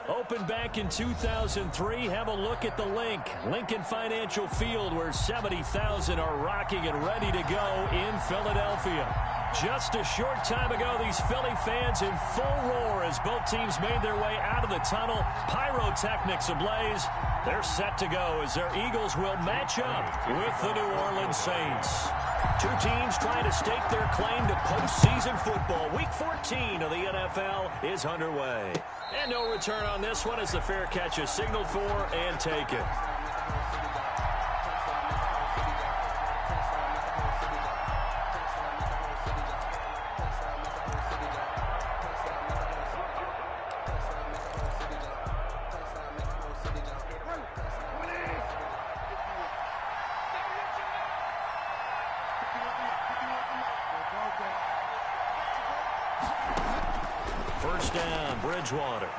Opened back in 2003. Have a look at the link. Lincoln Financial Field, where 70,000 are rocking and ready to go in Philadelphia. Just a short time ago, these Philly fans in full roar as both teams made their way out of the tunnel. Pyrotechnics ablaze. They're set to go as their Eagles will match up with the New Orleans Saints. Two teams trying to stake their claim to postseason football. Week 14 of the NFL is underway. And no return on this one as the fair catch is signaled for and taken. First down, Bridgewater.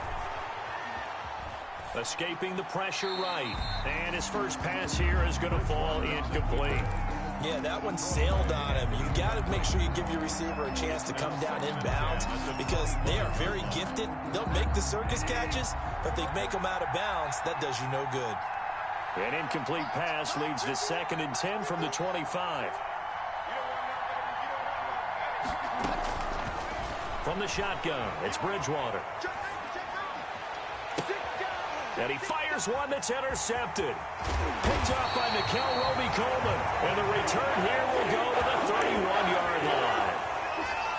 Escaping the pressure right. And his first pass here is going to fall incomplete. Yeah, that one sailed on him. You've got to make sure you give your receiver a chance to come down inbounds because they are very gifted. They'll make the circus catches, but if they make them out of bounds, that does you no good. An incomplete pass leads to 2nd and 10 from the 25. From the shotgun, it's Bridgewater. And he fires one that's intercepted. Picked off by Nickel Roby-Coleman. And the return here will go to the 31-yard line.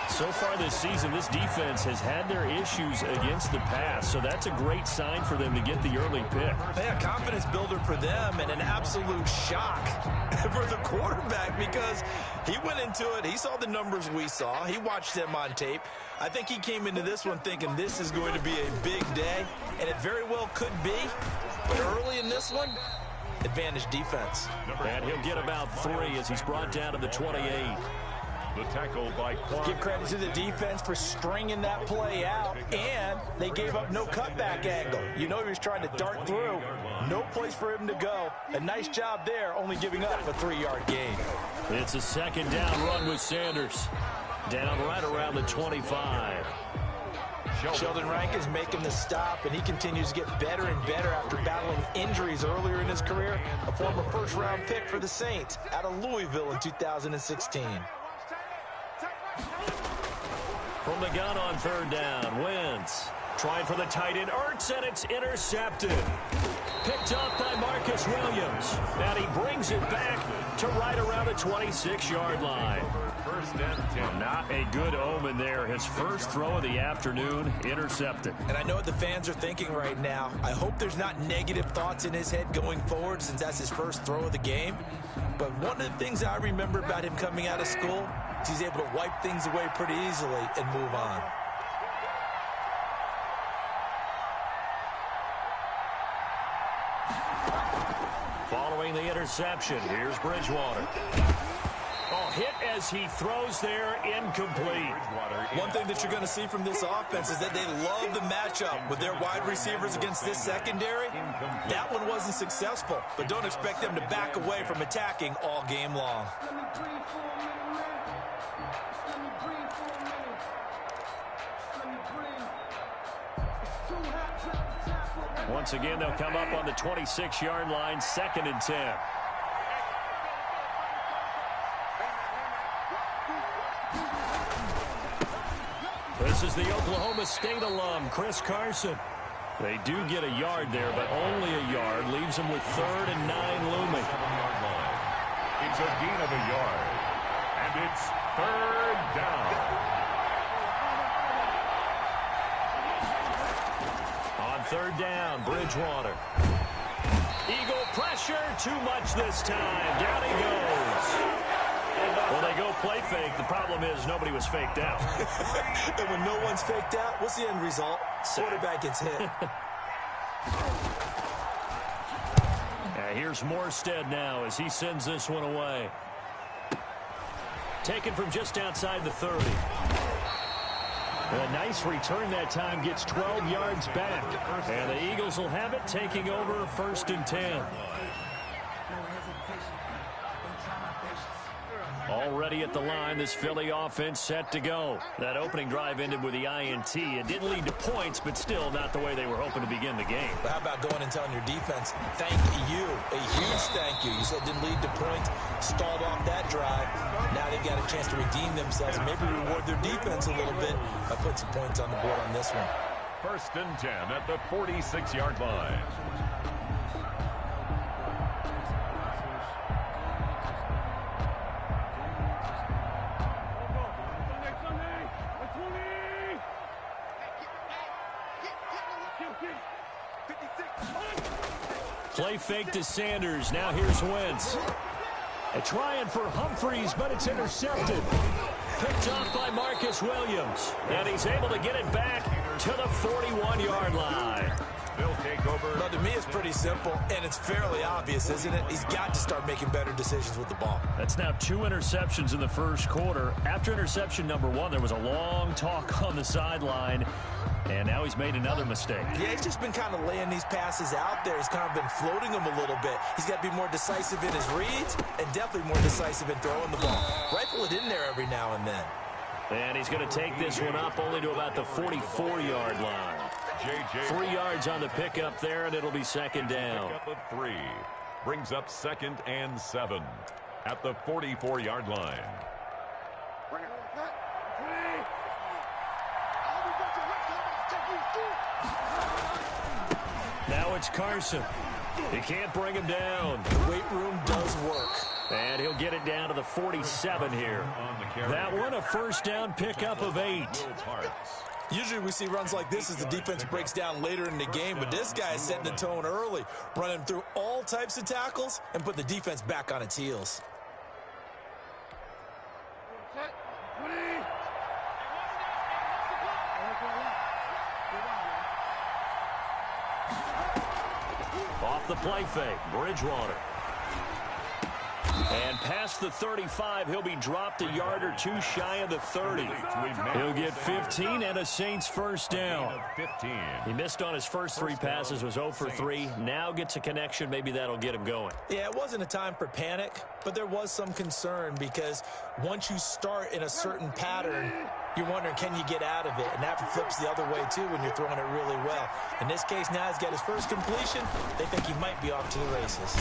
So far this season, this defense has had their issues against the pass. So that's a great sign for them to get the early pick. Yeah, confidence builder for them and an absolute shock for the quarterback because he went into it. He saw the numbers we saw. He watched them on tape. I think he came into this one thinking this is going to be a big day, and it very well could be. But early in this one, advantage defense. And he'll get about 3 as he's brought down to the 28. The tackle by Quan. Give credit to the defense for stringing that play out, and they gave up no cutback angle. You know he was trying to dart through. No place for him to go. A nice job there, only giving up a 3-yard gain. It's a 2nd down run with Sanders. Down right around the 25. Sheldon Rankins making the stop, and he continues to get better and better after battling injuries earlier in his career. A former first-round pick for the Saints out of Louisville in 2016. From the gun on 3rd down, Wentz. Trying for the tight end, Ertz, and it's intercepted. Picked up by Marcus Williams. And he brings it back to right around the 26-yard line. Not a good omen there. His first throw of the afternoon, intercepted. And I know what the fans are thinking right now. I hope there's not negative thoughts in his head going forward since that's his first throw of the game. But one of the things I remember about him coming out of school is he's able to wipe things away pretty easily and move on. Following the interception, here's Bridgewater. Oh, hit as he throws there, incomplete. One thing that you're going to see from this offense is that they love the matchup with their wide receivers against this secondary. That one wasn't successful, but don't expect them to back away from attacking all game long. Once again, they'll come up on the 26-yard line, 2nd and 10. This is the Oklahoma State alum, Chris Carson. They do get a yard there, but only a yard. Leaves them with 3rd and 9 looming. It's a gain of a yard. And it's 3rd down. On 3rd down, Bridgewater. Eagle pressure, too much this time. Down he goes. Well, they go play fake. The problem is nobody was faked out. And when no one's faked out, what's the end result? Quarterback gets hit. Here's Morstead now as he sends this one away. Taken from just outside the 30. A nice return that time, gets 12 yards back. And the Eagles will have it, taking over 1st and 10. All Already at the line, this Philly offense set to go. That opening drive ended with the INT. It didn't lead to points, but still not the way they were hoping to begin the game. But how about going and telling your defense, thank you, a huge thank you. You said it didn't lead to points, stalled off that drive. Now they've got a chance to redeem themselves and maybe reward their defense a little bit by putting some points on the board on this one. 1st and 10 at the 46-yard line. Play fake to Sanders. Now here's Wentz. And trying for Humphries, but it's intercepted. Picked off by Marcus Williams. And he's able to get it back to the 41-yard line. They'll take over. Well, to me, it's pretty simple, and it's fairly obvious, isn't it? He's got to start making better decisions with the ball. That's now 2 interceptions in the first quarter. After interception number 1, there was a long talk on the sideline, and now he's made another mistake. Yeah, he's just been kind of laying these passes out there. He's kind of been floating them a little bit. He's got to be more decisive in his reads and definitely more decisive in throwing the ball. Rifle it in there every now and then. And he's going to take this one up only to about the 44-yard line. 3 yards on the pickup there, and it'll be second down. Pickup of 3 brings up 2nd and 7 at the 44-yard line. Now it's Carson. He can't bring him down. The weight room does work. And he'll get it down to the 47 here. That one a first down pickup of 8. Usually we see runs like this as the defense breaks down later in the game, but this guy is setting the tone early, running through all types of tackles and put the defense back on its heels. Off the play fake, Bridgewater. And past the 35, he'll be dropped a yard or 2 shy of the 30. He'll get 15 and a Saints first down. He missed on his first 3 passes, was 0 for 3. Now gets a connection. Maybe that'll get him going. Yeah, it wasn't a time for panic, but there was some concern because once you start in a certain pattern, you're wondering, can you get out of it? And that flips the other way, too, when you're throwing it really well. In this case, now he's got his first completion. They think he might be off to the races.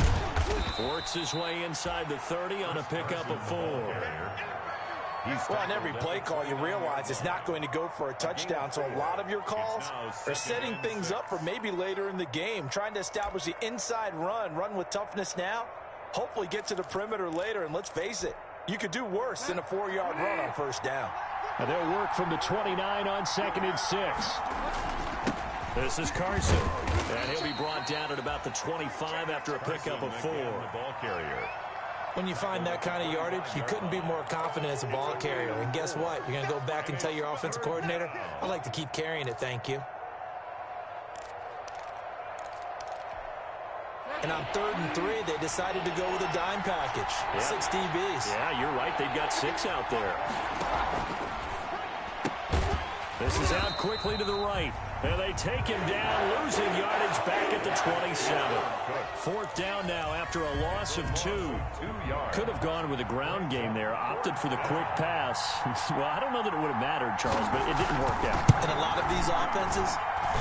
Works his way inside the 30 on a pickup of 4. Well, on every play call, you realize it's not going to go for a touchdown, so a lot of your calls are setting things up for maybe later in the game, trying to establish the inside run with toughness now, hopefully get to the perimeter later, and let's face it, you could do worse than a 4-yard run on first down. And they'll work from the 29 on 2nd and 6. This is Carson, and he'll be brought down at about the 25 after a pickup of 4. Ball carrier. When you find that kind of yardage, you couldn't be more confident as a ball carrier. And guess what? You're going to go back and tell your offensive coordinator, I'd like to keep carrying it, thank you. And on 3rd and 3, they decided to go with a dime package. Yeah. 6 DBs. Yeah, you're right. They've got 6 out there. This is out quickly to the right. And they take him down, losing yardage back at the 27. 4th down now after a loss of 2. Could have gone with a ground game there. Opted for the quick pass. Well, I don't know that it would have mattered, Charles, but it didn't work out. In a lot of these offenses,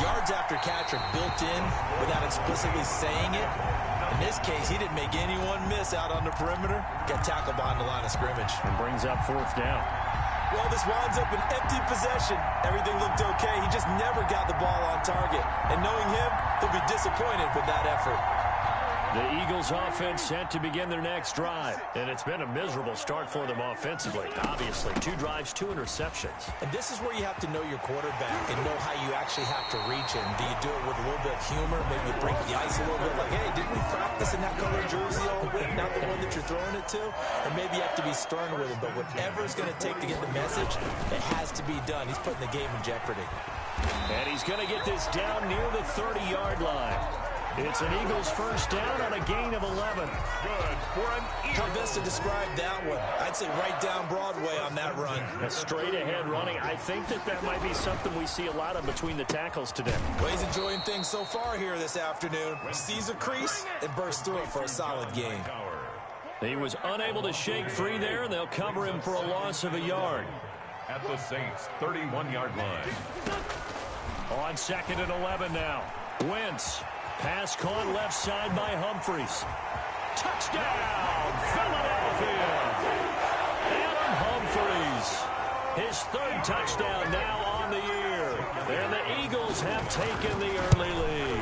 yards after catch are built in without explicitly saying it. In this case, he didn't make anyone miss out on the perimeter. Got tackled behind the line of scrimmage. And brings up 4th down. Well, this winds up an empty possession. Everything looked okay. He just never got the ball on target. And knowing him, he'll be disappointed with that effort. The Eagles offense set to begin their next drive. And it's been a miserable start for them offensively. Obviously, 2 drives, 2 interceptions. And this is where you have to know your quarterback and know how you actually have to reach him. Do you do it with a little bit of humor? Maybe you break the ice a little bit like, hey, didn't we practice in that color jersey all week? Not the one that you're throwing it to? Or maybe you have to be stern with him. But whatever it's going to take to get the message, it has to be done. He's putting the game in jeopardy. And he's going to get this down near the 30-yard line. It's an Eagles first down on a gain of 11. Good for an Eagle. How best to describe that one? I'd say right down Broadway on that run. A straight-ahead running. I think that might be something we see a lot of between the tackles today. Well, he's enjoying things so far here this afternoon. Sees a crease and bursts through it for a solid game. He was unable to shake free there, and they'll cover him for a loss of a yard. At the Saints' 31-yard line. On 2nd and 11 now. Wentz. Pass caught left side by Humphries. Touchdown, Philadelphia. Adam Humphries. His 3rd touchdown now on the year. And the Eagles have taken the early lead.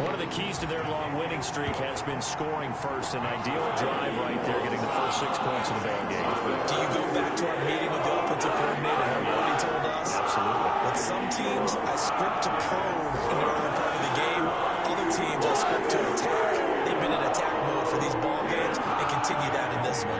One of the keys to their long winning streak has been scoring first. An ideal drive right there, getting the first 6 points in the ball game. Do you go back to our meeting with the offensive coordinator and what he told us? Absolutely. With some teams, I script to probe in the early part of the game. Other teams, I script to attack. They've been in attack mode for these ball games and continue that in this one.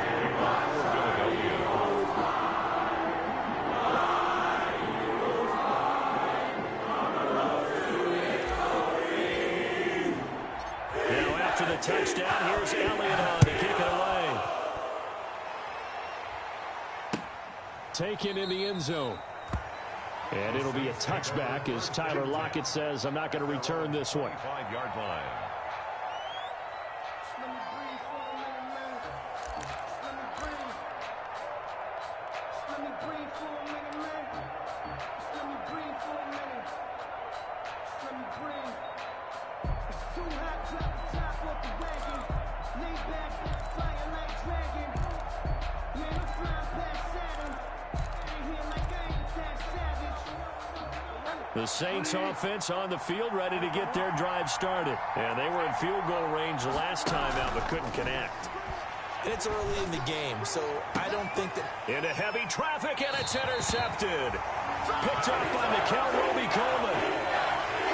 The touchdown. Here's Elliott on to kick it away. Taken in the end zone. And it'll be a touchback as Tyler Lockett says, I'm not going to return this one. 5-yard line. The Saints offense on the field ready to get their drive started. And they were in field goal range last time out but couldn't connect. And it's early in the game, so I don't think that... Into heavy traffic, and it's intercepted. Picked up by Mikel Roby-Coleman.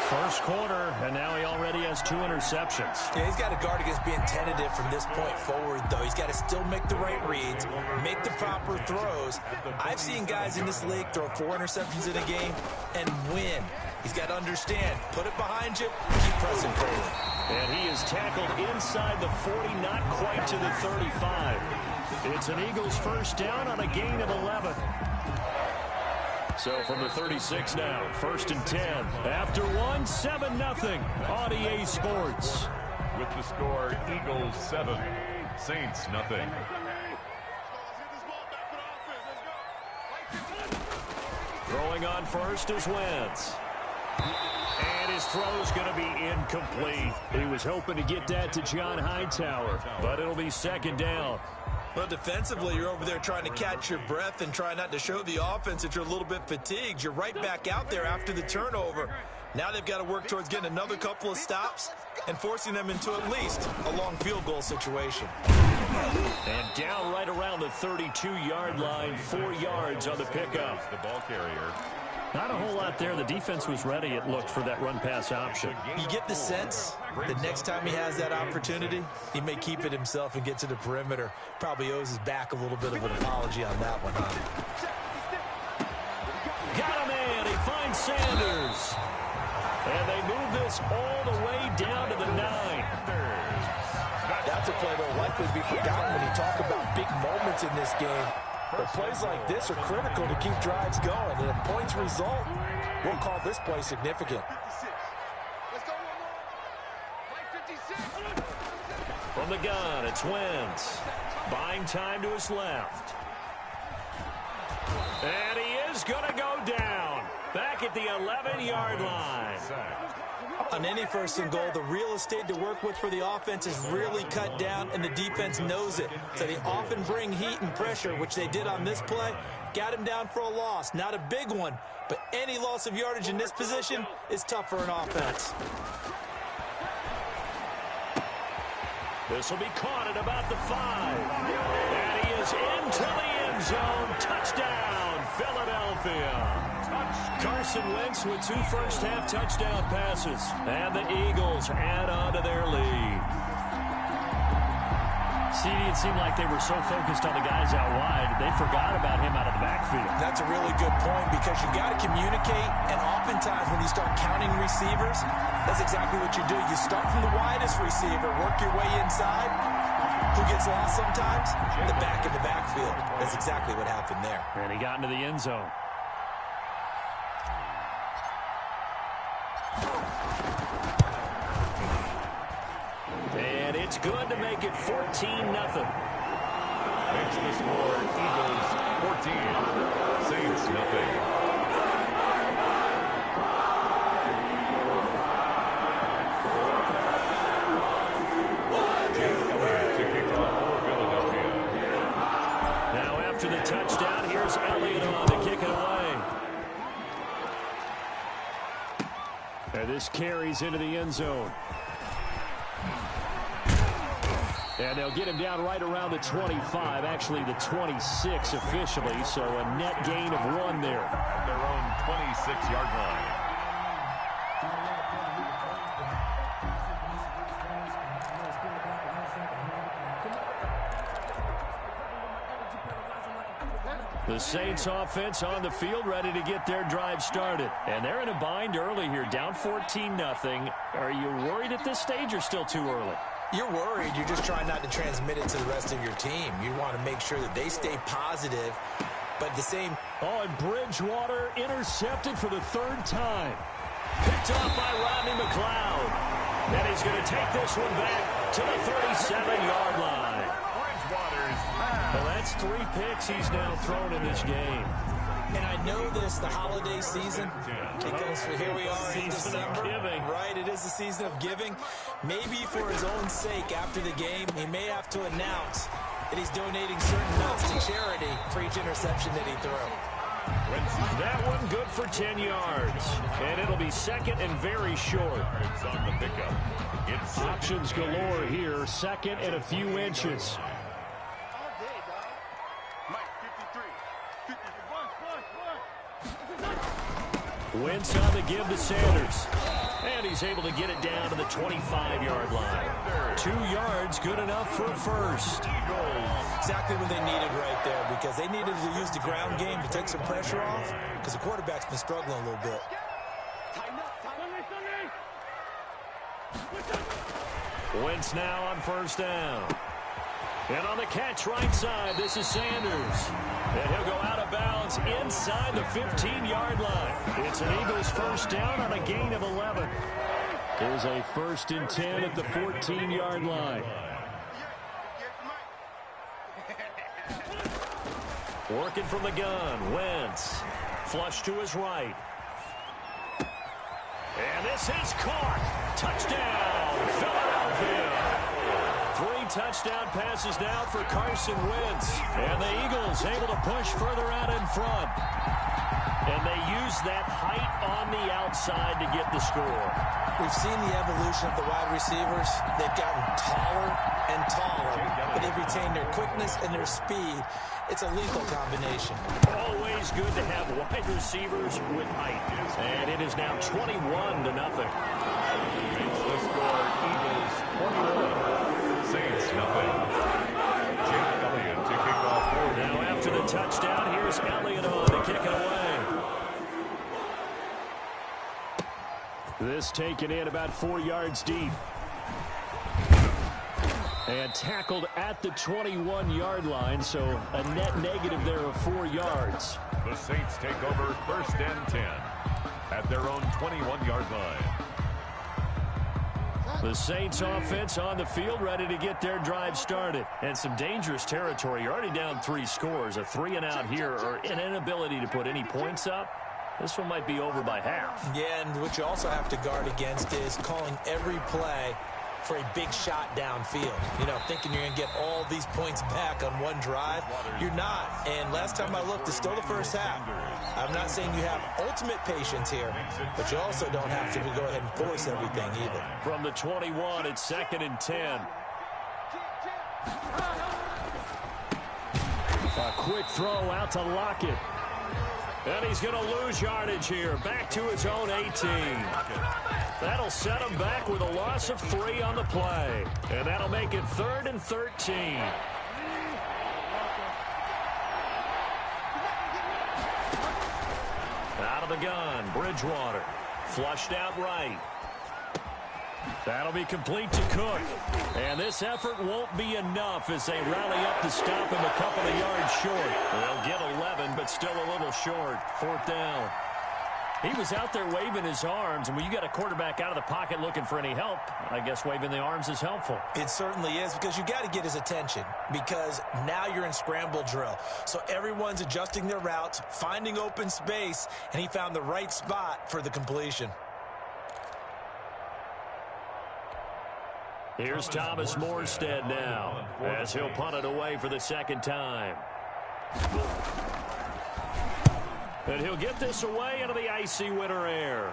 First quarter, and now he already has 2 interceptions. Yeah, he's got to guard against being tentative from this point forward, though. He's got to still make the right reads, make the proper throws. I've seen guys in this league throw 4 interceptions in a game and win. He's got to understand, put it behind you, keep pressing forward. And he is tackled inside the 40, not quite to the 35. It's an Eagles first down on a gain of 11. So from the 36 now, 1st and 10. After 1, 7-0 on EA Sports. With the score, Eagles 7, Saints nothing. Throwing on first is Wentz. And his throw's going to be incomplete. He was hoping to get that to John Hightower, but it'll be 2nd down. Well, defensively, you're over there trying to catch your breath and try not to show the offense that you're a little bit fatigued. You're right back out there after the turnover. Now they've got to work towards getting another couple of stops and forcing them into at least a long field goal situation. And down right around the 32-yard line, 4 yards on the pickup. The ball carrier. Not a whole lot there. The defense was ready, it looked, for that run-pass option. You get the sense that next time he has that opportunity, he may keep it himself and get to the perimeter. Probably owes his back a little bit of an apology on that one, huh? Got a man. He finds Sanders. And they move this all the way down to the 9. That's a play that will likely be forgotten when you talk about big moments in this game. But plays like this are critical to keep drives going. And if points result, we'll call this play significant. From the gun, it's Wentz. Buying time to his left. And he is going to go down. Back at the 11-yard line. On any 1st and goal, the real estate to work with for the offense is really cut down, and the defense knows it. So they often bring heat and pressure, which they did on this play. Got him down for a loss. Not a big one, but any loss of yardage in this position is tough for an offense. This will be caught at about the 5. And he is into the end zone. Touchdown, Philadelphia. Carson Wentz with 2 first-half touchdown passes. And the Eagles add on to their lead. CD, it seemed like they were so focused on the guys out wide, they forgot about him out of the backfield. That's a really good point because you got to communicate, and oftentimes when you start counting receivers, that's exactly what you do. You start from the widest receiver, work your way inside. Who gets lost sometimes? The back in the backfield. That's exactly what happened there. And he got into the end zone. And it's good to make it 14-0. Makes the score Eagles 14, Saints nothing. After the touchdown, here's Elliott on to kick it away. And this carries into the end zone. And they'll get him down right around the 25, actually the 26 officially, so a net gain of 1 there. At their own 26-yard line. The Saints offense on the field ready to get their drive started. And they're in a bind early here, down 14-0. Are you worried at this stage or still too early? You're worried. You're just trying not to transmit it to the rest of your team. You want to make sure that they stay positive, but the same. Oh, and Bridgewater intercepted for the 3rd time. Picked off by Rodney McLeod. And he's going to take this one back to the 37-yard line. Well, that's 3 picks he's now thrown in this game. And I know this, the holiday season, because here we are in December. Right, it is the season of giving. Maybe for his own sake, after the game, he may have to announce that he's donating certain nuts to charity for each interception that he threw. That one good for 10 yards. And it'll be 2nd and very short. It's on the pickup. It's options galore here. 2nd and a few inches. Wentz on the give to Sanders. And he's able to get it down to the 25-yard line. 2 yards, good enough for a first. Exactly what they needed right there, because they needed to use the ground game to take some pressure off, because the quarterback's been struggling a little bit. Wentz now on 1st down. And on the catch right side, this is Sanders. And he'll go out of bounds inside the 15-yard line. It's an Eagles 1st down on a gain of 11. There's a 1st and 10 at the 14-yard line. Working from the gun, Wentz. Flush to his right. And this is caught. Touchdown, Philadelphia. 3 touchdown passes now for Carson Wentz. And the Eagles able to push further out in front. And they use that height on the outside to get the score. We've seen the evolution of the wide receivers. They've gotten taller and taller, but they've retained their quickness and their speed. It's a lethal combination. Always good to have wide receivers with height. And it is now 21-0. Makes the score Eagles 21, Saints nothing. Jake Elliott to kick off. Now after the touchdown, here's Elliott on to kick it away. This taken in about 4 yards deep. And tackled at the 21-yard line, so a net negative there of 4 yards. The Saints take over 1st and 10 at their own 21-yard line. The Saints offense on the field ready to get their drive started. And some dangerous territory. You're already down 3 scores. A 3-and-out here or an inability to put any points up. This one might be over by half. Yeah, and what you also have to guard against is calling every play for a big shot downfield. You know, thinking you're going to get all these points back on one drive. You're not. And last time I looked, it's still the first half. I'm not saying you have ultimate patience here, but you also don't have to go ahead and force everything either. From the 21, it's 2nd and 10. A quick throw out to Lockett. And he's going to lose yardage here. Back to his own 18. That'll set him back with a loss of 3 on the play. And that'll make it 3rd and 13. Out of the gun, Bridgewater. Flushed out right. That'll be complete to Cook. And this effort won't be enough as they rally up to stop him a couple of yards short. They'll get 11, but still a little short. 4th down. He was out there waving his arms, and when you got a quarterback out of the pocket looking for any help, I guess waving the arms is helpful. It certainly is, because you got to get his attention, because now you're in scramble drill. So everyone's adjusting their routes, finding open space, and he found the right spot for the completion. Here's Thomas Morstead now, as he'll punt it away for the second time. And he'll get this away into the icy winter air.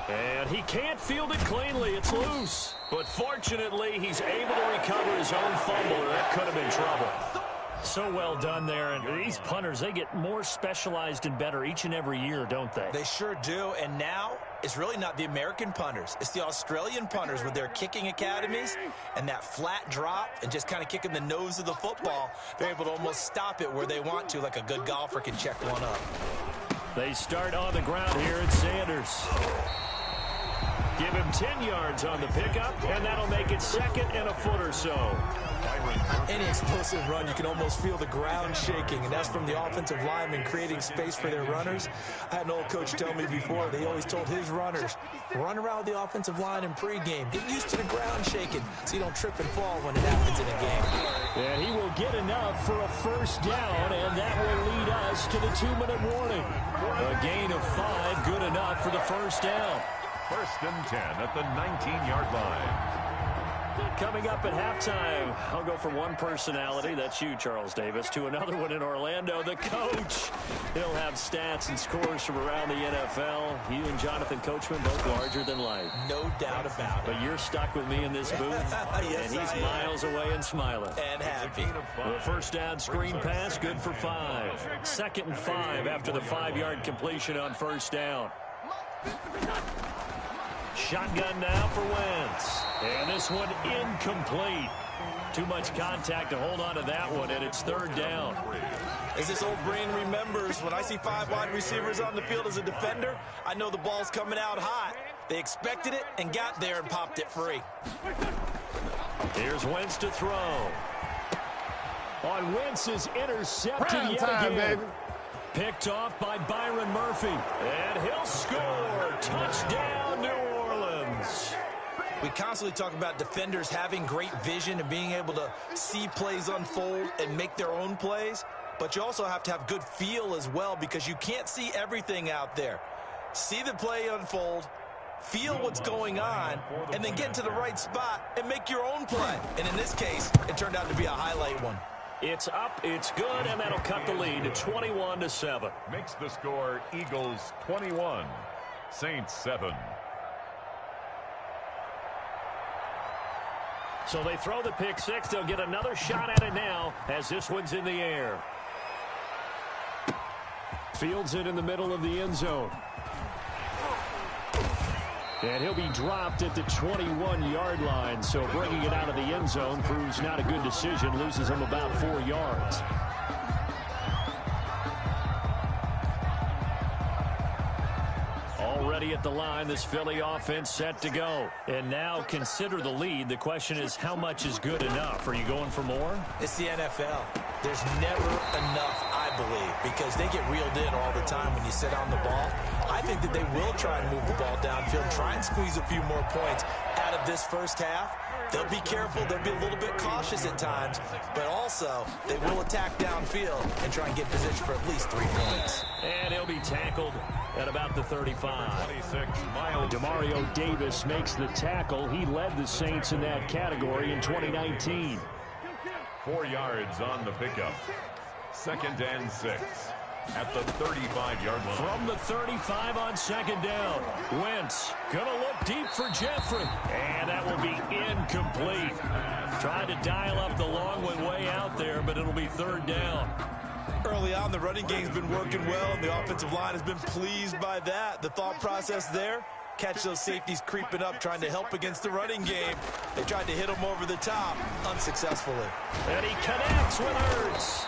And he can't field it cleanly. It's loose. But fortunately, he's able to recover his own fumble, or that could have been trouble. So well done there. And these punters, they get more specialized and better each and every year, don't they? They sure do. And now it's really not the American punters. It's the Australian punters with their kicking academies and that flat drop and just kind of kicking the nose of the football. They're able to almost stop it where they want to, like a good golfer can check one up. They start on the ground here at Sanders. Give him 10 yards on the pickup, and that'll make it second and a foot or so. On any explosive run, you can almost feel the ground shaking, and that's from the offensive linemen creating space for their runners. I had an old coach tell me before, they always told his runners, run around with the offensive line in pregame. Get used to the ground shaking so you don't trip and fall when it happens in a game. And he will get enough for a first down, and that will lead us to the 2-minute warning. A gain of 5, good enough for the first down. First and 10 at the 19-yard line. Coming up at halftime, I'll go from one personality, that's you, Charles Davis, to another one in Orlando, the coach. He'll have stats and scores from around the NFL. You and Jonathan Coachman, both larger than life. No doubt about it. But you're stuck with me in this booth, yes, and he's miles away and smiling. And happy. The first down screen pass, good for 5. Second and 5 after the 5-yard completion on first down. Shotgun now for Wentz. And this one incomplete. Too much contact to hold on to that one, and it's third down. As this old brain remembers, when I see 5 wide receivers on the field as a defender, I know the ball's coming out hot. They expected it and got there and popped it free. Here's Wentz to throw. On Wentz's intercepted yet again. Baby. Picked off by Byron Murphy. And he'll score. Touchdown, New Orleans. We constantly talk about defenders having great vision and being able to see plays unfold and make their own plays. But you also have to have good feel as well, because you can't see everything out there. See the play unfold, feel what's going on, and then get to the right spot and make your own play. And in this case, it turned out to be a highlight one. It's up, it's good, and that'll cut the lead to 21-7. Makes the score Eagles 21, Saints 7. So they throw the pick six. They'll get another shot at it now as this one's in the air. Fields it in the middle of the end zone. And he'll be dropped at the 21-yard line. So bringing it out of the end zone proves not a good decision. Loses him about 4 yards. Already at the line, this Philly offense set to go. And now consider the lead. The question is, how much is good enough? Are you going for more? It's the NFL. There's never enough, I believe, because they get reeled in all the time when you sit on the ball. I think that they will try and move the ball downfield, try and squeeze a few more points out of this first half. They'll be careful. They'll be a little bit cautious at times, but also they will attack downfield and try and get position for at least 3 points. And he'll be tackled at about the 35. Demario Davis makes the tackle. He led the Saints in that category in 2019. 4 yards on the pickup. Second and 6 at the 35-yard line. From the 35 on second down. Wentz going to look deep for Jeffrey. And that will be incomplete. Tried to dial up the long one way out there, but it'll be third down. Early on, the running game's been working well, and the offensive line has been pleased by that. The thought process there, catch those safeties creeping up, trying to help against the running game. They tried to hit him over the top, unsuccessfully. And he connects with Hurts.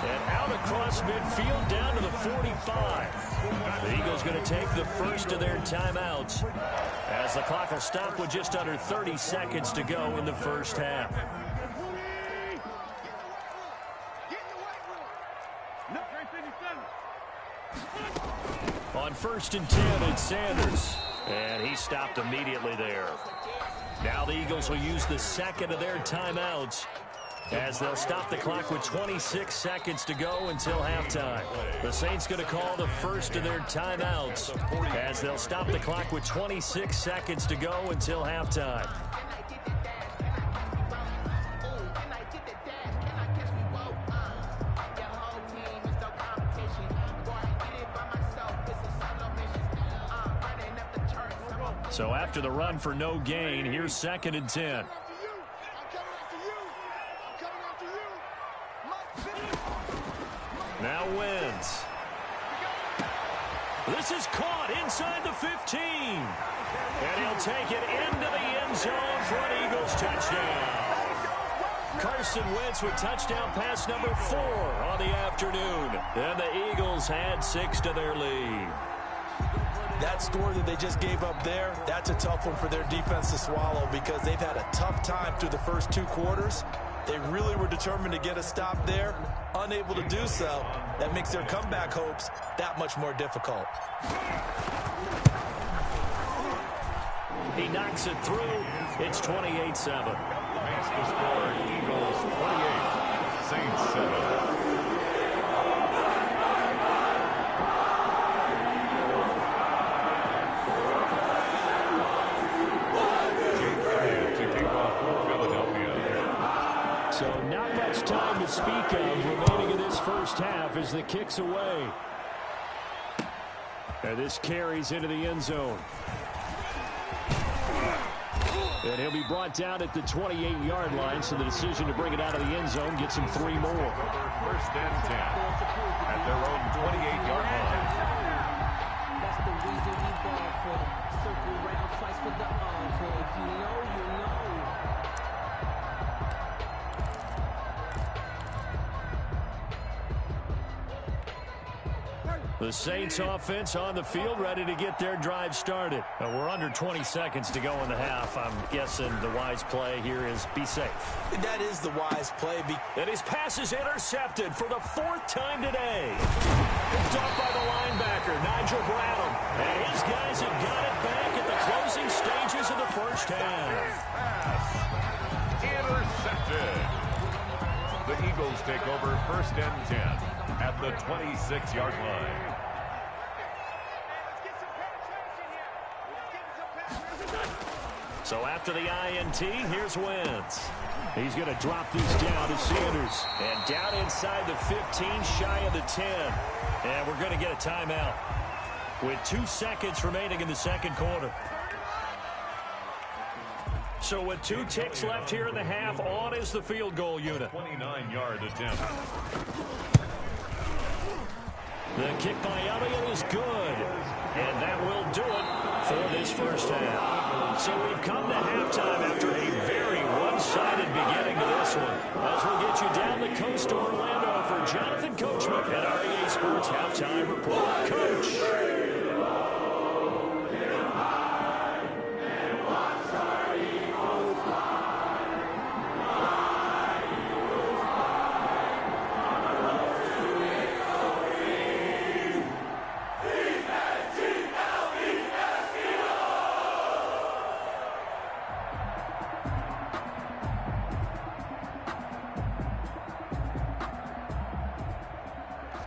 And out across midfield down to the 45. The Eagles going to take the first of their timeouts as the clock will stop with just under 30 seconds to go in the first half. On 1st and 10, it's Sanders. And he stopped immediately there. Now the Eagles will use the second of their timeouts as they'll stop the clock with 26 seconds to go until halftime. The Saints going to call the first of their timeouts as they'll stop the clock with 26 seconds to go until halftime. So after the run for no gain, here's 2nd and 10. Now wins. This is caught inside the 15. And he'll take it into the end zone for an Eagles touchdown. Carson Wentz with touchdown pass number 4 on the afternoon. And the Eagles add 6 to their lead. That score that they just gave up there, that's a tough one for their defense to swallow because they've had a tough time through the first 2 quarters. They really were determined to get a stop there, unable to do so. That makes their comeback hopes that much more difficult. He knocks it through. It's 28-7. Makes the score Eagles 28, Saints 7. So not much time to speak of remaining in this first half as the kick's away. And this carries into the end zone. And he'll be brought down at the 28-yard line, so the decision to bring it out of the end zone gets him 3 more. 1st and 10 at their own 28-yard line. That's the reason we ball for. Circle round twice for the encore. You know. The Saints offense on the field, ready to get their drive started. We're under 20 seconds to go in the half. I'm guessing the wise play here is be safe. That is the wise play. And his pass is intercepted for the 4th time today. Picked up by the linebacker, Nigel Bradham. And his guys have got it back at the closing stages of the first half. Intercepted. The Eagles take over 1st and 10 at the 26-yard line. So after the INT, here's Wentz. He's going to drop these down to Sanders. And down inside the 15, shy of the 10. And we're going to get a timeout with 2 seconds remaining in the second quarter. So with 2 ticks left here in the half, on is the field goal unit. 29-yard attempt. The kick by Elliott is good. And that will do it for this first half. So we've come to halftime after a very one-sided beginning to this one. As we'll get you down the coast to Orlando for Jonathan Coachman at our EA Sports Halftime Report. Coach.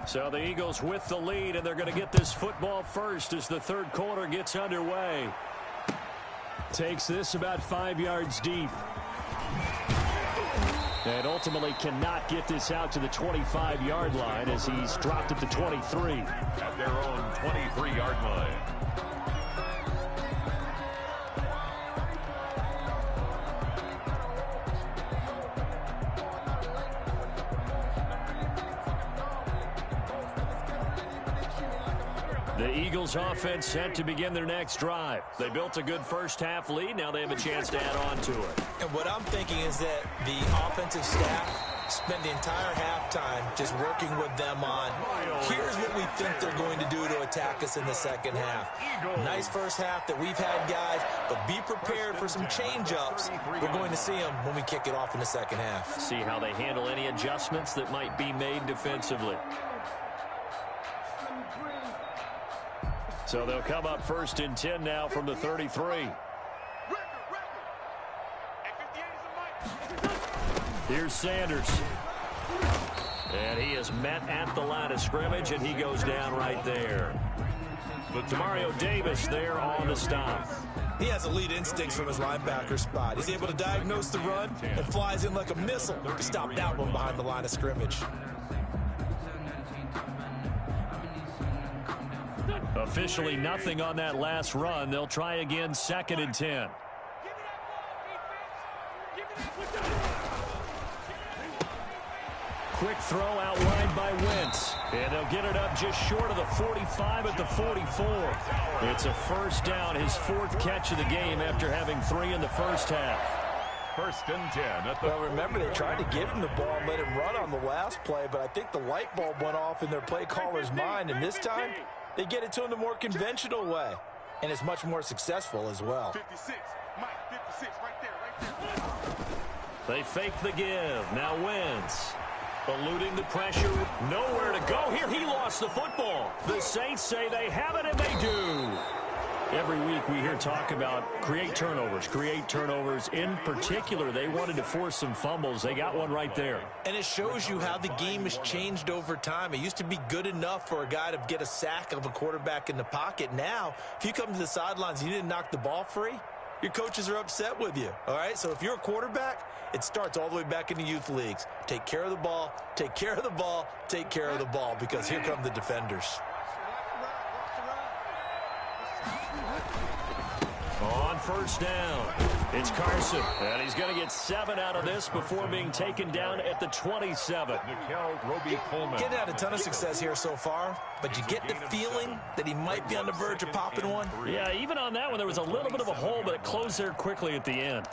So the Eagles with the lead, and they're going to get this football first as the third quarter gets underway. Takes this about 5 yards deep. And ultimately cannot get this out to the 25-yard line as he's dropped at the 23. At their own 23-yard line. The Eagles offense set to begin their next drive. They built a good first half lead. Now they have a chance to add on to it. And what I'm thinking is that the offensive staff spend the entire halftime just working with them on, here's what we think they're going to do to attack us in the second half. Nice first half that we've had, guys, but be prepared for some change-ups. We're going to see them when we kick it off in the second half. See how they handle any adjustments that might be made defensively. So they'll come up 1st and 10 now from the 33. Here's Sanders. And he is met at the line of scrimmage, and he goes down right there. Demario Davis there on the stop. He has elite instincts from his linebacker spot. He's able to diagnose the run and flies in like a missile to stop that one behind the line of scrimmage. Officially nothing on that last run. They'll try again 2nd and 10. Quick throw outlined by Wentz. And they'll get it up just short of the 45 at the 44. It's a first down, his 4th catch of the game after having 3 in the first half. 1st and 10. Well, remember, they tried to give him the ball and let him run on the last play, but I think the light bulb went off in their play caller's mind, and this time they get it to him the more conventional way, and it's much more successful as well. 56, Mike, 56, right there. They fake the give. Now Wentz. Eluding the pressure. Nowhere to go. Here he lost the football. The Saints say they have it, and they do. Every week we hear talk about create turnovers. In particular, they wanted to force some fumbles. They got one right there. And it shows you how the game has changed over time. It used to be good enough for a guy to get a sack of a quarterback in the pocket. Now, if you come to the sidelines and you didn't knock the ball free, your coaches are upset with you. All right? So if you're a quarterback, it starts all the way back in the youth leagues. Take care of the ball, take care of the ball, take care of the ball, because here come the defenders. On 1st down, it's Carson, and he's going to get 7 out of this before being taken down at the 27. Getting had a ton of success here so far, but you get the feeling that he might be on the verge of popping one. Yeah, even on that one, there was a little bit of a hole, but it closed there quickly at the end.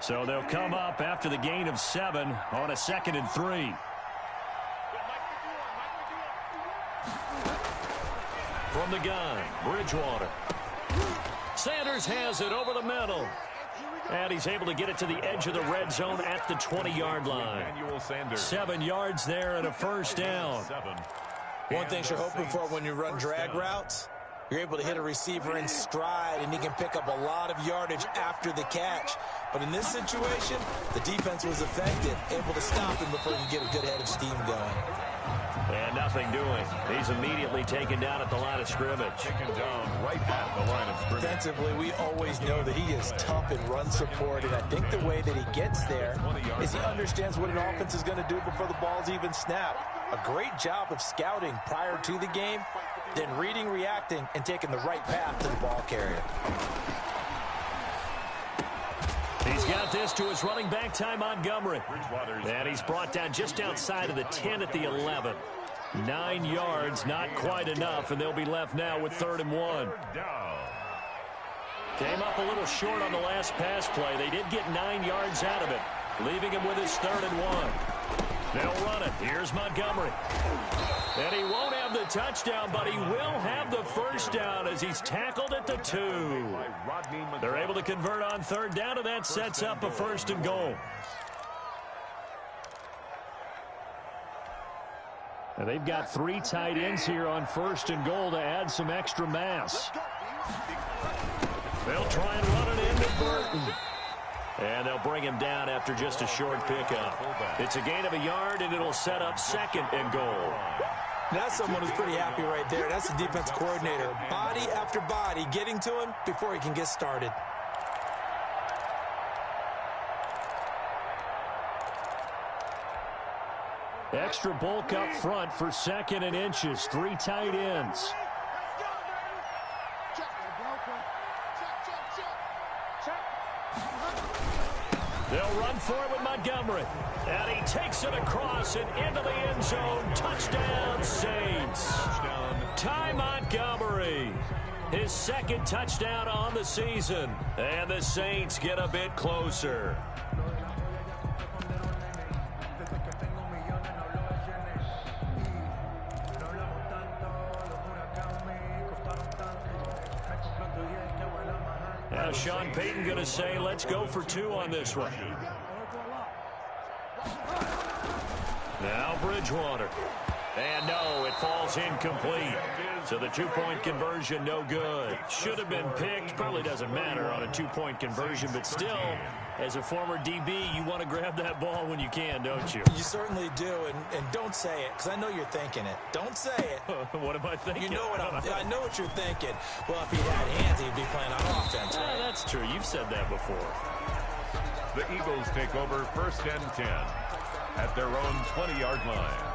So they'll come up after the gain of 7 on a 2nd and 3. From the gun, Bridgewater. Sanders has it over the middle. And he's able to get it to the edge of the red zone at the 20-yard line. 7 yards there and a first down. One thing you're hoping for when you run drag routes, you're able to hit a receiver in stride, and he can pick up a lot of yardage after the catch. But in this situation, the defense was effective, able to stop him before you get a good head of steam going. And nothing doing. He's immediately taken down at the line of scrimmage. Taken down right at the line of scrimmage. Defensively, we always know that he is tough in run support, and I think the way that he gets there is he understands what an offense is going to do before the ball's even snapped. A great job of scouting prior to the game, then reading, reacting, and taking the right path to the ball carrier. He's got this to his running back, Ty Montgomery. And he's brought down just outside of the 10 at the 11. 9 yards, not quite enough, and they'll be left now with 3rd and 1. Came up a little short on the last pass play. They did get 9 yards out of it, leaving him with his 3rd and 1. They'll run it. Here's Montgomery. And he won't have the touchdown, but he will have the first down as he's tackled at the 2. They're able to convert on 3rd down, and that sets up a 1st and goal. And they've got 3 tight ends here on 1st and goal to add some extra mass. They'll try and run it into Burton. And they'll bring him down after just a short pickup. It's a gain of a yard, and it'll set up 2nd and goal. That's someone who's pretty happy right there. That's the defense coordinator. Body after body getting to him before he can get started. Extra bulk up front for 2nd and inches. 3 tight ends. They'll run for it with Montgomery. And he takes it across and into the end zone. Touchdown, Saints. Ty Montgomery. His 2nd touchdown on the season. And the Saints get a bit closer. Now Sean Payton going to say, let's go for 2 on this one. Now Bridgewater. And no, it falls incomplete. So the 2-point conversion, no good. Should have been picked. Probably doesn't matter on a 2-point conversion, but still, as a former DB, you want to grab that ball when you can, don't you? You certainly do, and don't say it, because I know you're thinking it. Don't say it. What am I thinking? You know what I know what you're thinking. Well, if he had hands, he'd be playing on offense. Right? That's true. You've said that before. The Eagles take over 1st and 10 at their own 20-yard line.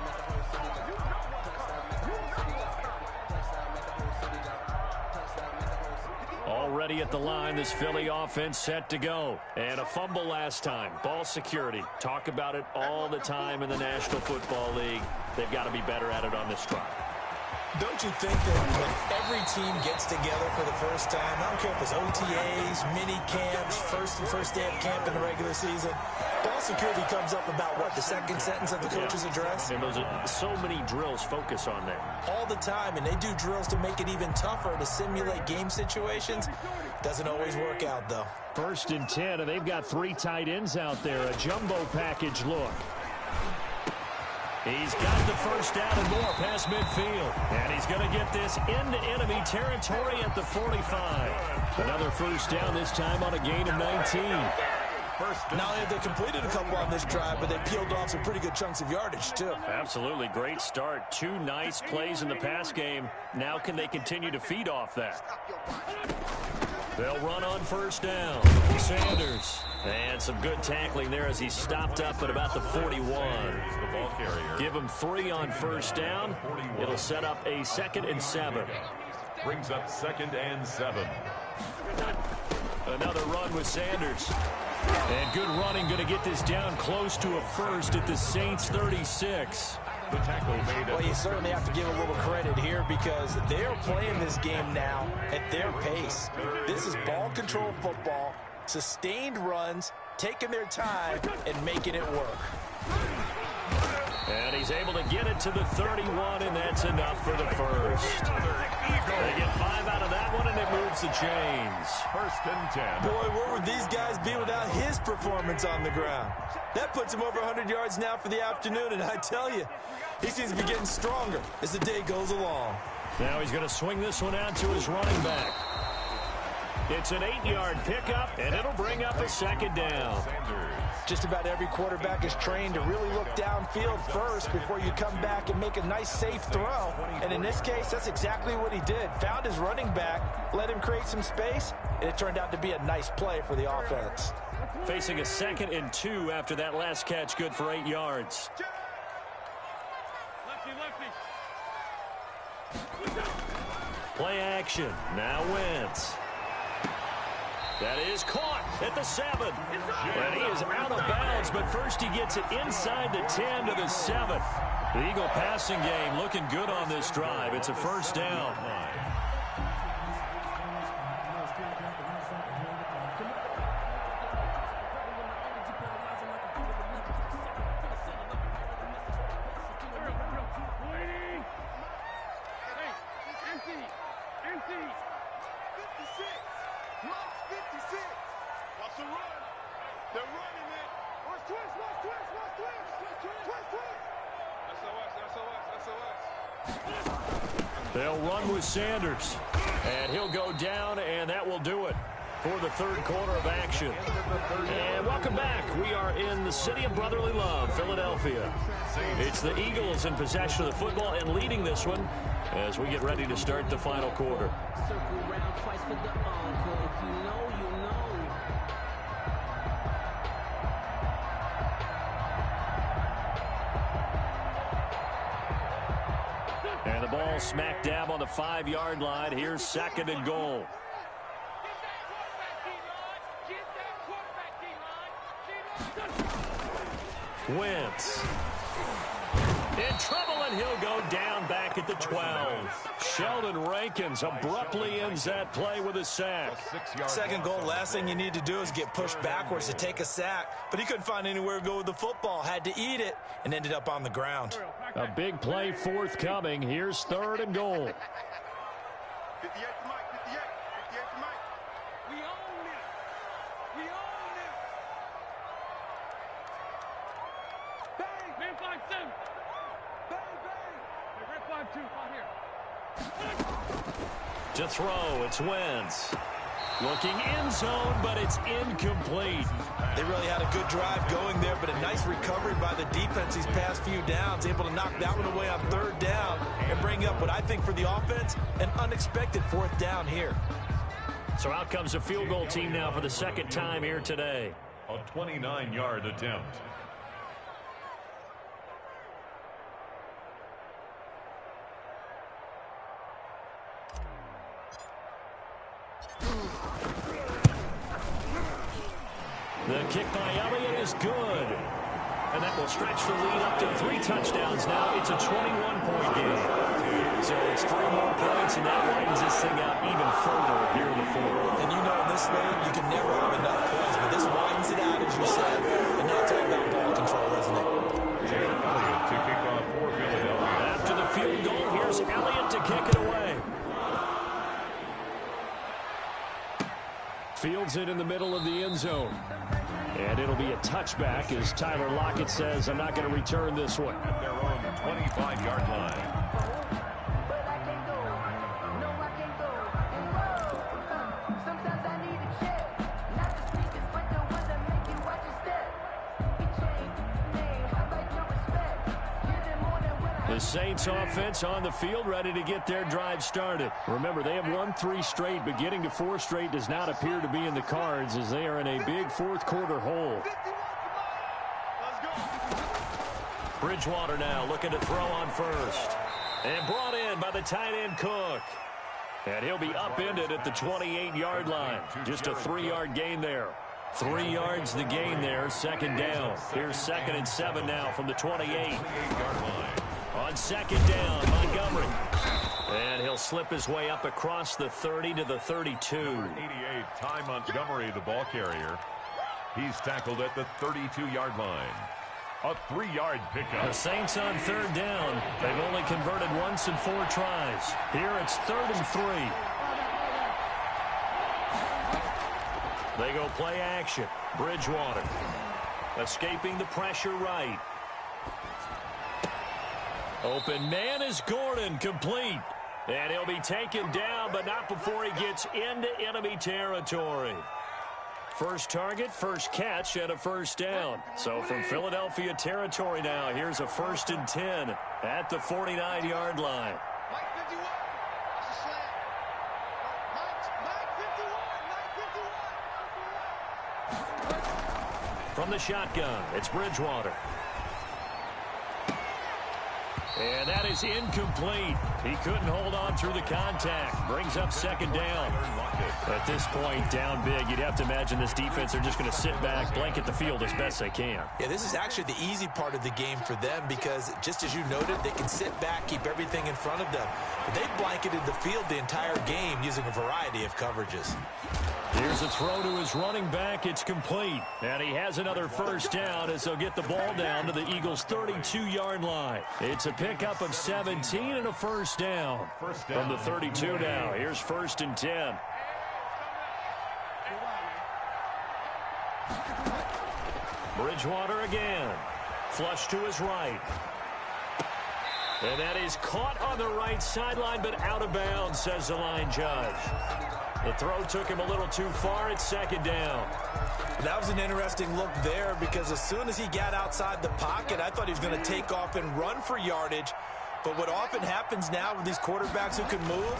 Already at the line, this Philly offense set to go. And a fumble last time. Ball security. Talk about it all the time in the National Football League. They've got to be better at it on this drive. Don't you think that when every team gets together for the first time, I don't care if it's OTAs, mini camps, first day of camp in the regular season, ball security comes up about, what, the second sentence of the coach's address? And those are so many drills focus on that. All the time, and they do drills to make it even tougher to simulate game situations. Doesn't always work out, though. 1st and 10, and they've got 3 tight ends out there. A jumbo package look. He's got the first down and more past midfield. And he's going to get this into enemy territory at the 45. Another first down, this time on a gain of 19. Not only have they completed a couple on this drive, but they peeled off some pretty good chunks of yardage, too. Absolutely. Great start. 2 nice plays in the pass game. Now can they continue to feed off that? They'll run on first down. Sanders. And some good tackling there as he stopped up at about the 41. The ball carrier. Give him 3 on first down. It'll set up a 2nd and 7. Brings up 2nd and 7. Another run with Sanders. And good running, going to get this down close to a first at the Saints 36. The tackle made. Well, you certainly have to give a little credit here because they're playing this game now at their pace. This is ball control football, sustained runs, taking their time, and making it work. And he's able to get it to the 31, and that's enough for the first. They get 5 out of that one, and it moves the chains. 1st and 10. Boy, where would these guys be without his performance on the ground? That puts him over 100 yards now for the afternoon, and I tell you, he seems to be getting stronger as the day goes along. Now he's going to swing this one out to his running back. It's an 8-yard pickup, and it'll bring up a 2nd down. Just about every quarterback is trained to really look downfield first before you come back and make a nice, safe throw. And in this case, that's exactly what he did. Found his running back, let him create some space, and it turned out to be a nice play for the offense. Facing a 2nd and 2 after that last catch, good for 8 yards. Play action. Now Wentz. That is caught at the 7. And he is out of bounds, but first he gets it inside the 10 to the 7. The Eagle passing game looking good on this drive. It's a first down. They'll run with Sanders. And he'll go down, and that will do it for the 3rd quarter of action. And welcome back. We are in the city of brotherly love, Philadelphia. It's the Eagles in possession of the football and leading this one as we get ready to start the final quarter. Circle around twice for the encore. If you know, you know. And the ball smack dab on the 5-yard line. Here's 2nd and goal. Wentz. In trouble, and he'll go down back at the 12. Sheldon Rankins abruptly ends that play with a sack. 2nd goal, last thing you need to do is get pushed backwards to take a sack. But he couldn't find anywhere to go with the football, had to eat it, and ended up on the ground. A big play forthcoming. Here's 3rd and goal. 58 to Mike, 58 to Mike. We own To throw, it's Wentz. Looking end zone, but it's incomplete. They really had a good drive going there, but a nice recovery by the defense these past few downs, able to knock that one away on third down and bring up what I think for the offense, an unexpected fourth down here. So out comes a field goal team now for the second time here today. A 29-yard attempt. The kick by Elliott is good. And that will stretch the lead up to 3 touchdowns now. It's a 21-point game. So it's 3 more points, and that widens this thing out even further here in the fourth. And you know in this league, you can never have enough points, but this widens it out, as you said. And now it's all about ball control, isn't it? Jake Elliott to kick off for Philadelphia. After the field goal, here's Elliott to kick it away. Fields it in the middle of the end zone. And it'll be a touchback as Tyler Lockett says, I'm not going to return this one. At their own 25-yard line. The Saints offense on the field, ready to get their drive started. Remember, they have won 3 straight, but getting to 4 straight does not appear to be in the cards as they are in a big fourth quarter hole. Bridgewater now looking to throw on first. And brought in by the tight end Cook. And he'll be upended at the 28-yard line. Just a 3-yard gain there. 3 yards the gain there, second down. Here's 2nd and 7 now from the 28-yard line. On second down, Montgomery. And he'll slip his way up across the 30 to the 32. 88, Ty Montgomery, the ball carrier. He's tackled at the 32-yard line. A 3-yard pickup. The Saints on third down. They've only converted once in 4 tries. Here it's 3rd and 3. They go play action. Bridgewater escaping the pressure right. Open man is Gordon, complete. And he'll be taken down, but not before he gets into enemy territory. First target, first catch, and a first down. So from Philadelphia territory now, here's a 1st and 10 at the 49-yard line. From the shotgun, it's Bridgewater. And that is incomplete. He couldn't hold on through the contact. Brings up second down. At this point, down big, you'd have to imagine this defense are just going to sit back, blanket the field as best they can. Yeah, this is actually the easy part of the game for them because, just as you noted, they can sit back, keep everything in front of them. But they blanketed the field the entire game using a variety of coverages. Here's a throw to his running back. It's complete. And he has another first down as they'll get the ball down to the Eagles' 32-yard line. It's a pickup of 17 and a first down. From the 32 now. Here's 1st and 10. Bridgewater again. Flush to his right. And that is caught on the right sideline, but out of bounds, says the line judge. The throw took him a little too far. It's second down. That was an interesting look there because as soon as he got outside the pocket, I thought he was going to take off and run for yardage. But what often happens now with these quarterbacks who can move,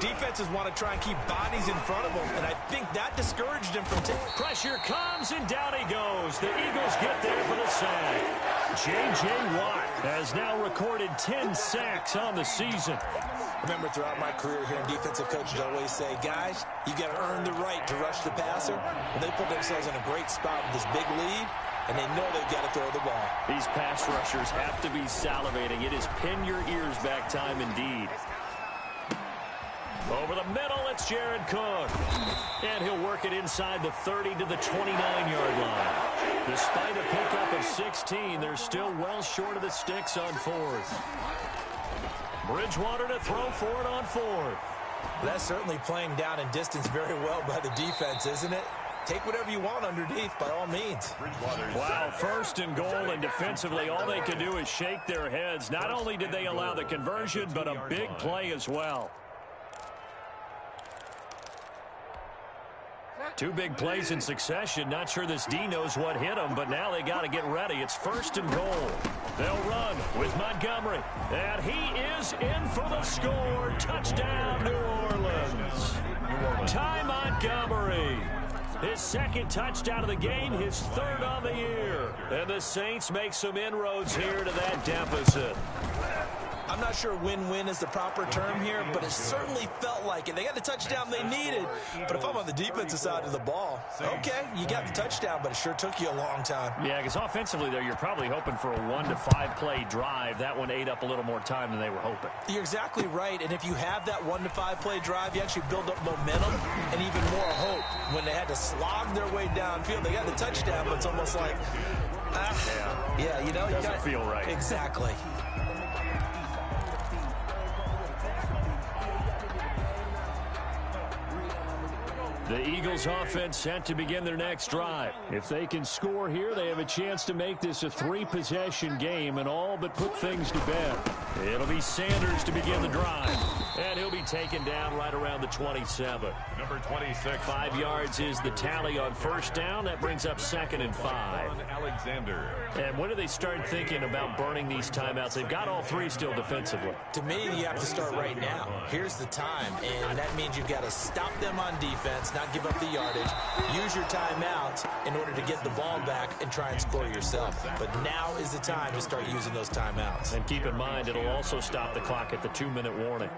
defenses want to try and keep bodies in front of them, and I think that discouraged him from taking. Pressure comes, and down he goes. The Eagles get there for the sack. J.J. Watt has now recorded 10 sacks on the season. Remember, throughout my career here, defensive coaches always say, guys, you got to earn the right to rush the passer. And they put themselves in a great spot with this big lead, and they know they've got to throw the ball. These pass rushers have to be salivating. It is pin your ears back time indeed. Over the middle, it's Jared Cook. And he'll work it inside the 30 to the 29-yard line. Despite a pickup of 16, they're still well short of the sticks on 4th. Bridgewater to throw for it on 4th. That's certainly playing down in distance very well by the defense, isn't it? take whatever you want underneath by all means. Wow, first and goal, and defensively all they can do is shake their heads. Not only did they allow the conversion, but a big play as well. Two big plays in succession. Not sure this D knows what hit him, but now they got to get ready. It's first and goal. They'll run with Montgomery. And he is in for the score. Touchdown, New Orleans. Ty Montgomery. His second touchdown of the game, his third on the year. And the Saints make some inroads here to that deficit. I'm not sure win-win is the proper term here, but it certainly felt like it. They got the touchdown they needed, but if I'm on the defensive side of the ball, okay, you got the touchdown, but it sure took you a long time. Yeah, because offensively there, you're probably hoping for a 1 to 5 play drive. That one ate up a little more time than they were hoping. You're exactly right, and if you have that 1 to 5 play drive, you actually build up momentum and even more hope. When they had to slog their way downfield, they got the touchdown, but it's almost like, yeah, you know, it doesn't feel right. Exactly. The Eagles offense set to begin their next drive. If they can score here, they have a chance to make this a 3-possession game and all but put things to bed. It'll be Sanders to begin the drive. And he'll be taken down right around the 27. Number 26. 5 yards is the tally on first down. That brings up 2nd and 5. Alexander. And when do they start thinking about burning these timeouts? They've got all 3 still defensively. To me, you have to start right now. Here's the time, and that means you've got to stop them on defense, not give up the yardage, use your timeouts in order to get the ball back and try and score yourself. But now is the time to start using those timeouts. And keep in mind, it'll also stop the clock at the 2-minute warning.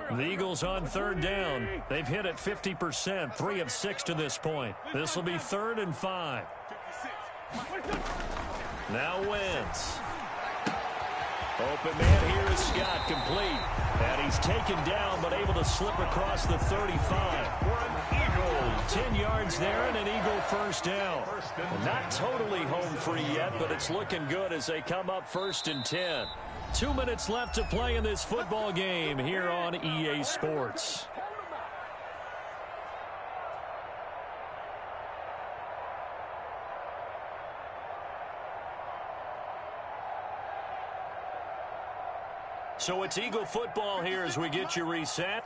The Eagles on third down. They've hit it 50%, 3 of 6 to this point. This will be 3rd and 5. Now Wentz. Open man here is Scott, complete. And he's taken down, but able to slip across the 35. For an Eagle. 10 yards there and an Eagle first down. Not totally home free yet, but it's looking good as they come up 1st and 10. 2 minutes left to play in this football game here on EA Sports. So it's Eagle football here as we get you reset.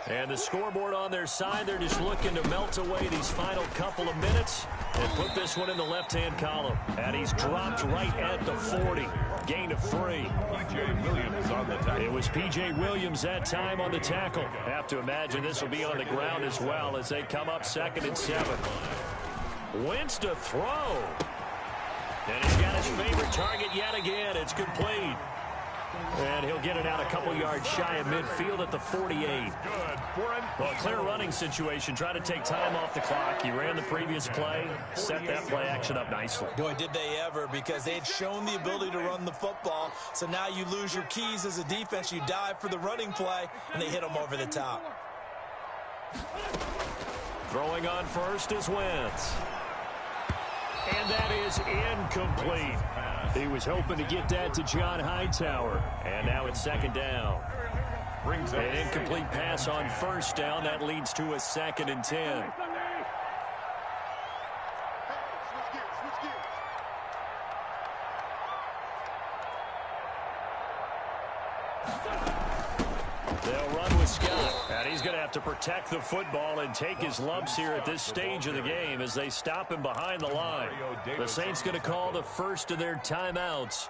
And the scoreboard on their side, they're just looking to melt away these final couple of minutes and put this one in the left-hand column. And he's dropped right at the 40. Gain of 3. P.J. Williams on the tackle. It was P.J. Williams that time on the tackle. Have to imagine this will be on the ground as well as they come up 2nd and 7. Wentz to throw. And he's got his favorite target yet again. It's complete. And he'll get it out a couple yards shy of midfield at the 48. Well, a clear running situation. Try to take time off the clock. He ran the previous play, set that play action up nicely. Boy, did they ever, because they had shown the ability to run the football. So now you lose your keys as a defense. You dive for the running play, and they hit them over the top. Throwing on first is Wentz. And that is incomplete. He was hoping to get that to John Hightower. And now it's 2nd down. An incomplete pass on first down. That leads to a 2nd and 10. They'll run with Scott. And he's going to have to protect the football and take his lumps here at this stage of the game as they stop him behind the line. The Saints going to call the first of their timeouts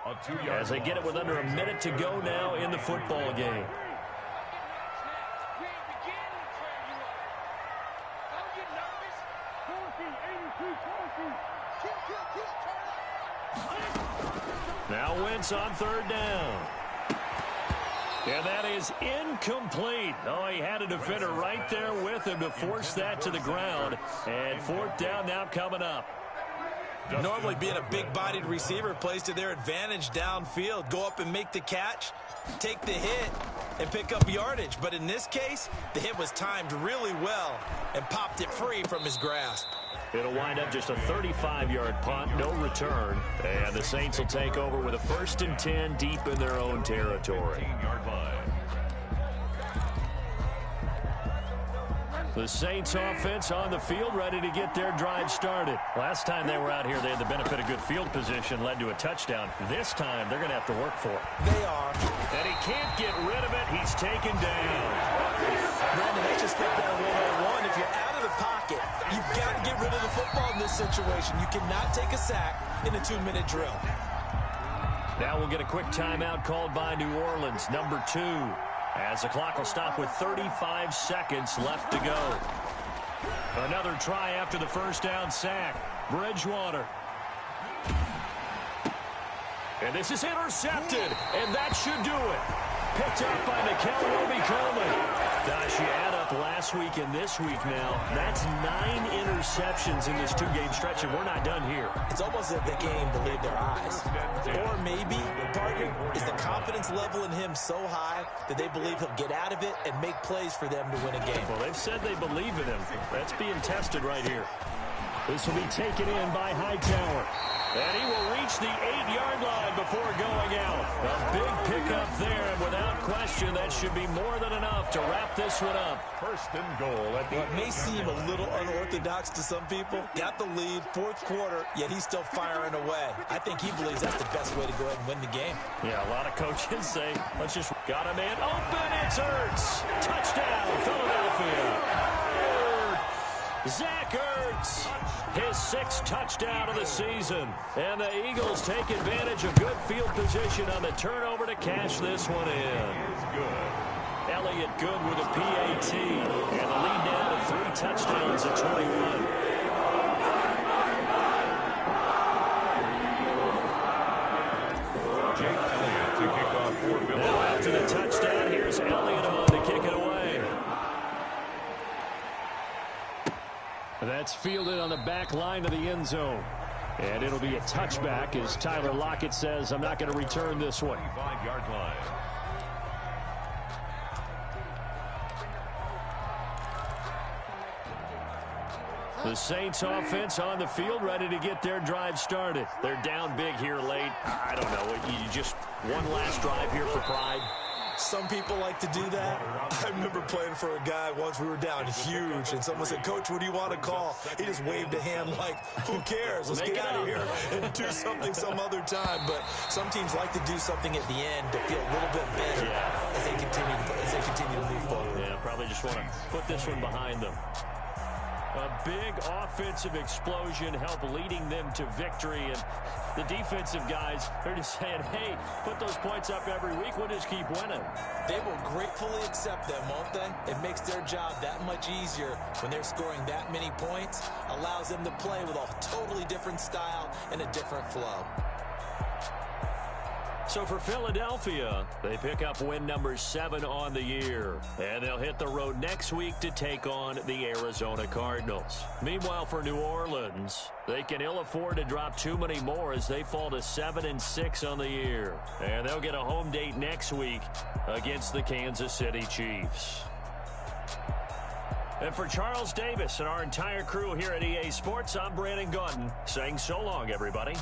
as they get it with under a minute to go now in the football game. Now Wentz on 3rd down. And that is incomplete. Oh, he had a defender right there with him to force that to the ground. And 4th down now coming up. Normally being a big-bodied receiver plays to their advantage downfield. Go up and make the catch, take the hit, and pick up yardage. But in this case, the hit was timed really well and popped it free from his grasp. It'll wind up just a 35-yard punt, no return. And the Saints will take over with a 1st and 10 deep in their own territory. 15-yard line. The Saints offense on the field, ready to get their drive started. Last time they were out here, they had the benefit of good field position, led to a touchdown. This time, they're going to have to work for it. They are. And he can't get rid of it. He's taken down. Brandon, they just picked that 101. If you're out of the pocket, you've got to get rid of the football in this situation. You cannot take a sack in a 2-minute drill. Now we'll get a quick timeout called by New Orleans, number 2. As the clock will stop with 35 seconds left to go. Another try after the first down sack. Bridgewater. And this is intercepted, and that should do it. Picked up by Nikel Roby-Coleman. Gosh, you add up last week and this week now. That's 9 interceptions in this 2-game stretch, and we're not done here. It's almost as if the game believed their eyes. Or maybe, partner, is the confidence level in him so high that they believe he'll get out of it and make plays for them to win a game. Well, they've said they believe in him. That's being tested right here. This will be taken in by Hightower. And he will reach the 8-yard line before going out. A big pickup there, and without question, that should be more than enough to wrap this one up. 1st and goal at the It may seem a little unorthodox to some people. Got the lead, 4th quarter, yet he's still firing away. I think he believes that's the best way to go ahead and win the game. Yeah, a lot of coaches say, let's just got a man open. It's Ertz. Touchdown, Philadelphia. Zach Ertz, his 6th touchdown of the season. And the Eagles take advantage of good field position on the turnover to cash this one in. is good. Elliott good with a PAT. And the lead now to 3 touchdowns at 21. Jake Elliott to kick off for Philadelphia. Now after the touchdown, here's Elliott on to kick it away. That's fielded on the back line of the end zone. And it'll be a touchback as Tyler Lockett says, I'm not going to return this one. 25-yard line. The Saints offense on the field, ready to get their drive started. They're down big here late. I don't know. You just one last drive here for pride. Some people like to do that. I remember playing for a guy once. We were down huge, and someone said, Coach, what do you want to call? He just waved a hand like, who cares? Let's get out of here and do something some other time. But some teams like to do something at the end to feel a little bit better as they continue to move forward. Yeah, probably just want to put this one behind them. A big offensive explosion helped leading them to victory. And the defensive guys, they're just saying, hey, put those points up every week. We'll just keep winning. They will gratefully accept them, won't they? It makes their job that much easier when they're scoring that many points. Allows them to play with a totally different style and a different flow. So for Philadelphia, they pick up win number 7 on the year. And they'll hit the road next week to take on the Arizona Cardinals. Meanwhile, for New Orleans, they can ill afford to drop too many more as they fall to 7-6 on the year. And they'll get a home date next week against the Kansas City Chiefs. And for Charles Davis and our entire crew here at EA Sports, I'm Brandon Gaudin saying so long, everybody.